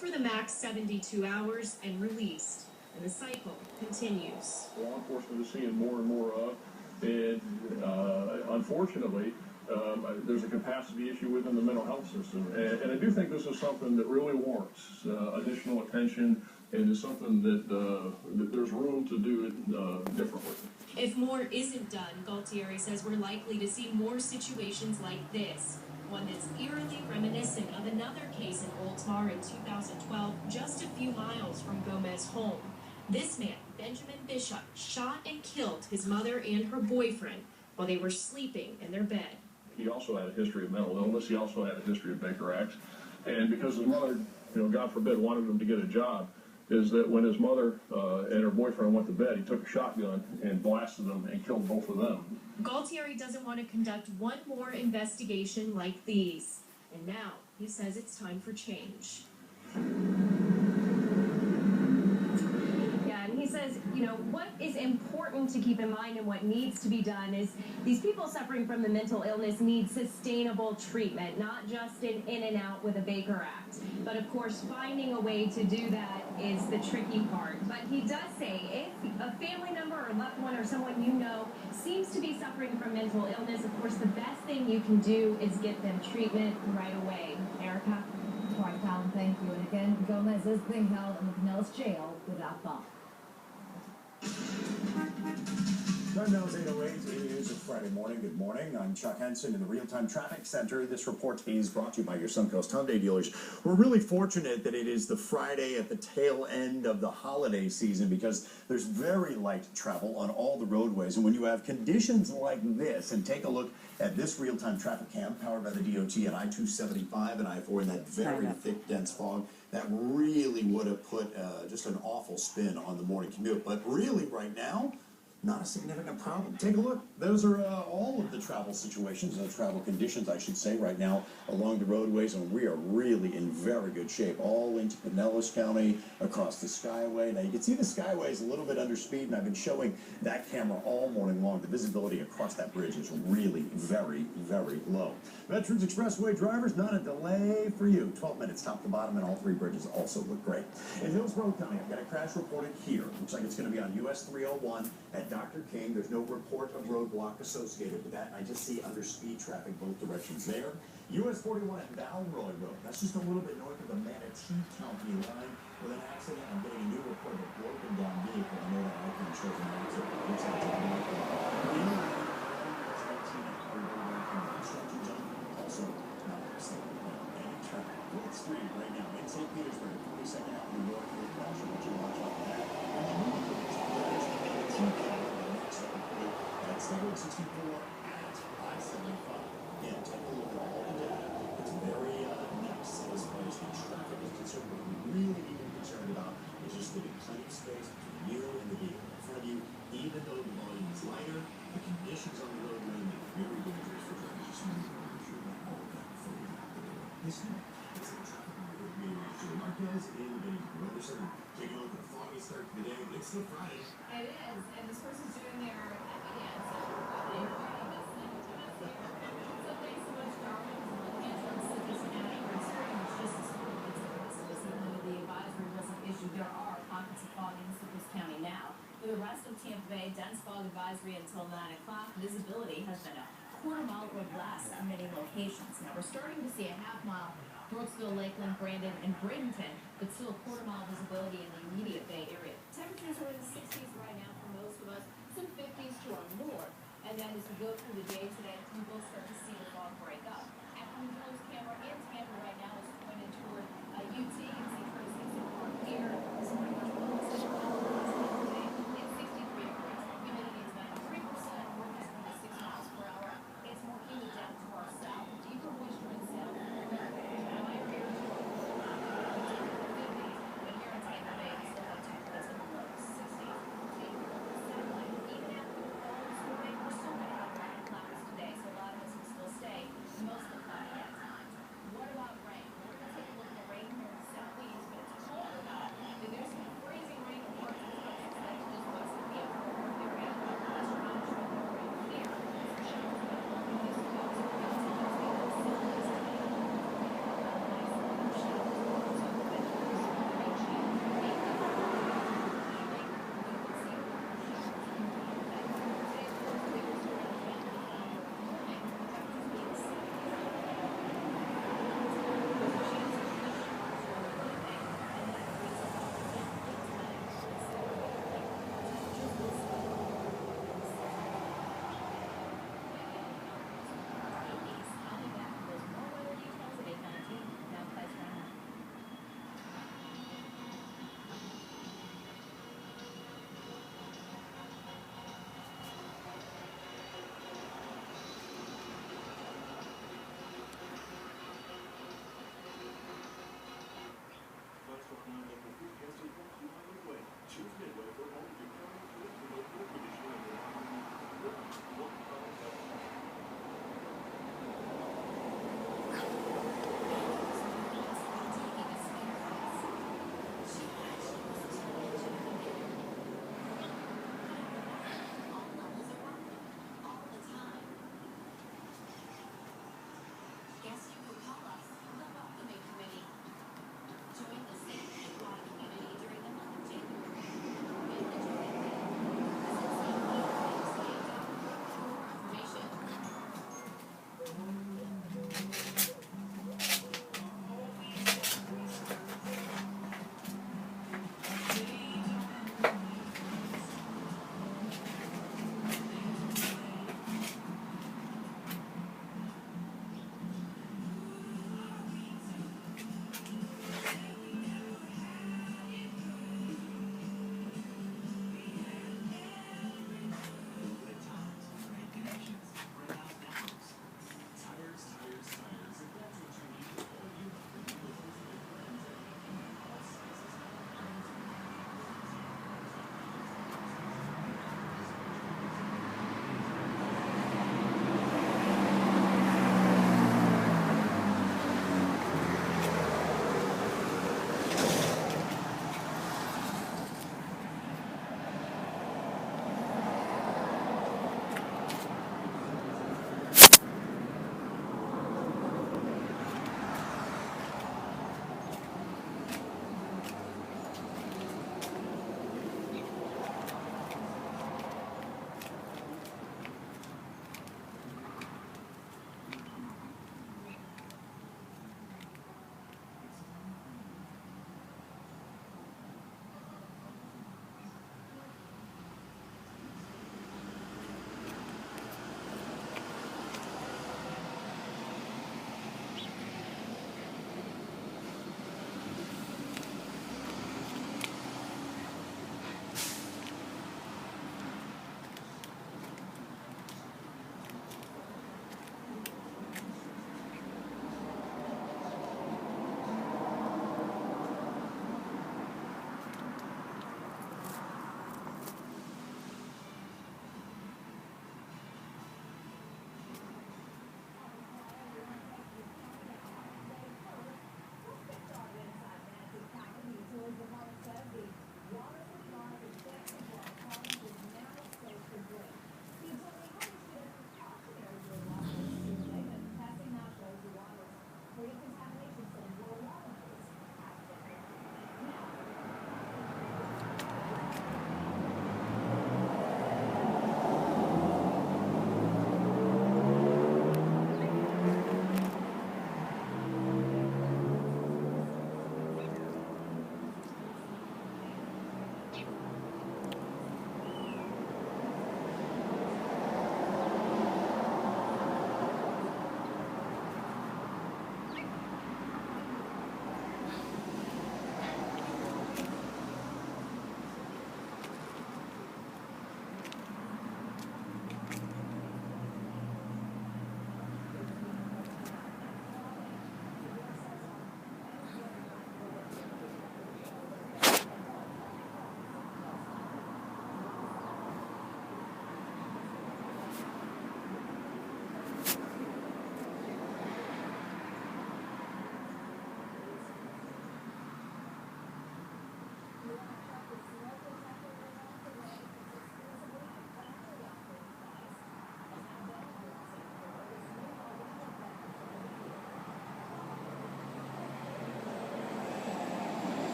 for the max 72 hours and released. And the cycle continues. Law enforcement is seeing more and more of, and unfortunately, there's a capacity issue within the mental health system. And I do think this is something that really warrants additional attention, and is something that there's room to do it differently. If more isn't done, Galtieri says we're likely to see more situations like this. One that's eerily reminiscent of another case in Oldsmar in 2012, just a few miles from Gomez's home. This man, Benjamin Bishop, shot and killed his mother and her boyfriend while they were sleeping in their bed. He also had a history of mental illness. He also had a history of Baker Acts. And because his mother, God forbid, wanted him to get a job, is that when his mother and her boyfriend went to bed, he took a shotgun and blasted them and killed both of them. Galtieri doesn't want to conduct one more investigation like these. And now he says it's time for change. Yeah, and he says, what is important to keep in mind and what needs to be done is these people suffering from the mental illness need sustainable treatment, not just an in and out with a Baker Act. But of course, finding a way to do that is the tricky part. But he does say if a family member or loved one or someone you know seems to be suffering from mental illness, of course, the best thing you can do is get them treatment right away. Erica? All right, Colin, thank you. And again, Gomez is being held in the Pinellas jail without bond. Time now is 8:08. It is a Friday morning. Good morning. I'm Chuck Henson in the Real-Time Traffic Center. This report is brought to you by your Suncoast Hyundai dealers. We're really fortunate that it is the Friday at the tail end of the holiday season because there's very light travel on all the roadways. And when you have conditions like this, and take a look at this real-time traffic cam powered by the DOT at I-275 and I-4 in that very thick, dense fog, that really would have put just an awful spin on the morning commute. But really, right now, not a significant problem. Take a look. Those are all of the travel situations, the travel conditions, I should say, right now along the roadways, and we are really in very good shape, all into Pinellas County, across the Skyway. Now, you can see the Skyway is a little bit under speed, and I've been showing that camera all morning long. The visibility across that bridge is really very, very low. Veterans Expressway drivers, not a delay for you. 12 minutes top to bottom, and all three bridges also look great. In Hillsborough County, I've got a crash reported here. Looks like it's going to be on US 301 at Dr. King. There's no report of roadblock associated with that. I just see under speed traffic both directions there. US 41 at Valroy Road. That's just a little bit north of the Manatee County line with an accident. I'm getting a new report of a broken down vehicle. I know that icon shows an accident. Looks like it's also not accident. And traffic. Wood Street right now in St. Petersburg, 42nd Avenue North. Watch out for that. That's Highway 64 at I-75. Yeah, take a look at all the data. It's very nice as far as the traffic is concerned. What we really need to be concerned about is just getting plenty of space between you and the vehicle in front of you. Even though the volume is lighter, the conditions on the roadway make it very dangerous for drivers. Just want to make sure that all of that before you have to do it. This one is the traffic meteorologist Marquez in the Weather Center. Taking a look at the foggy start to the day. It's still Friday. It is, and this person's doing their evidence. They writing this thing to us here. So thanks so much, Darwin. Antoine Cincinnati, restoring justice for the advisory wasn't issued. There are pockets of fog in Citrus County now. For the rest of Tampa Bay, dense fog advisory until 9 o'clock. Visibility has been a quarter-mile or less in many locations. Now we're starting to see a half-mile Brooksville, Lakeland, Brandon, and Bradenton, but still a quarter-mile visibility in the immediate Bay Area. Temperatures are in the 60s right now for most of us, some 50s to our north. And then as we go through the day today, we will start to see the fog break up. Acton Hills camera in Tampa right now is pointed toward UT. You can see 36 Park here. This morning, much below it's 63 degrees. Humidity is 93%. Wind is 26 miles per hour. It's more humid down to our south. Deeper moisture in south.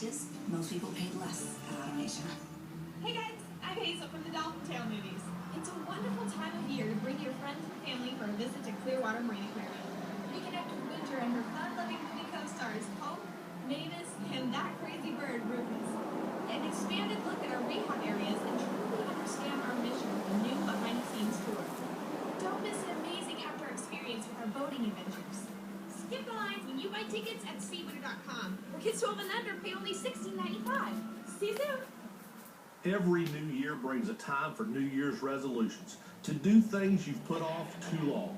practice, most people paid less at automation. Hey guys, I'm Hazel from the Dolphin Tale movies. It's a wonderful time of year to bring your friends and family for a visit to Clearwater Marine Aquarium. Reconnect with Winter and her fun-loving movie co-stars Hope, Mavis, and that crazy bird Rufus. An expanded look at our rehab areas and truly understand our mission with a new behind-the-scenes tour. Don't miss an amazing outdoor experience with our boating adventures. Skip the lines when you buy tickets at SpeedWinter.com. For kids 12 and under, pay only $16.95. See you soon. Every new year brings a time for New Year's resolutions, to do things you've put off too long.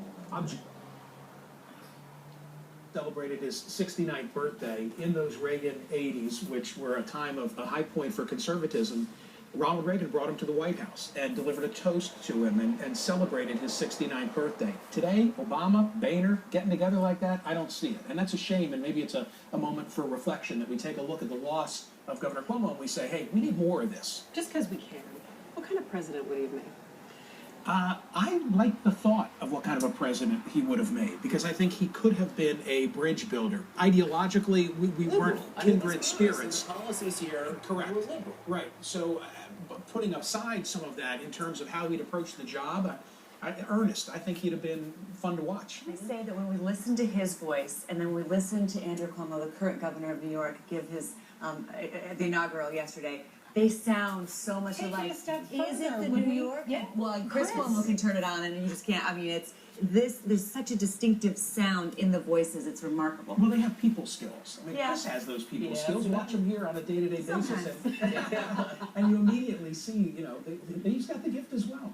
Celebrated his 69th birthday in those Reagan 80s, which were a time of a high point for conservatism. Ronald Reagan brought him to the White House and delivered a toast to him and celebrated his 69th birthday. Today, Obama, Boehner, getting together like that, I don't see it. And that's a shame, and maybe it's a moment for reflection that we take a look at the loss of Governor Cuomo and we say, hey, we need more of this. Just because we can. What kind of president would he have made? I like the thought of what kind of a president he would have made, because I think he could have been a bridge builder. Ideologically, we weren't kindred spirits. The policies here Correct. were liberal. Right. So putting aside some of that in terms of how he'd approach the job, Ernest, I think he'd have been fun to watch. I say that when we listen to his voice, and then we listen to Andrew Cuomo, the current governor of New York, give his the inaugural yesterday, they sound so much alike. Is it the New York? Yeah. Well, Chris Cuomo can turn it on, and you just can't. I mean, it's this. There's such a distinctive sound in the voices. It's remarkable. Well, they have people skills. I mean, Yeah. Chris has those people Yeah, skills. Watch him here on a day-to-day basis, and you immediately see, you know, he's got the gift as well.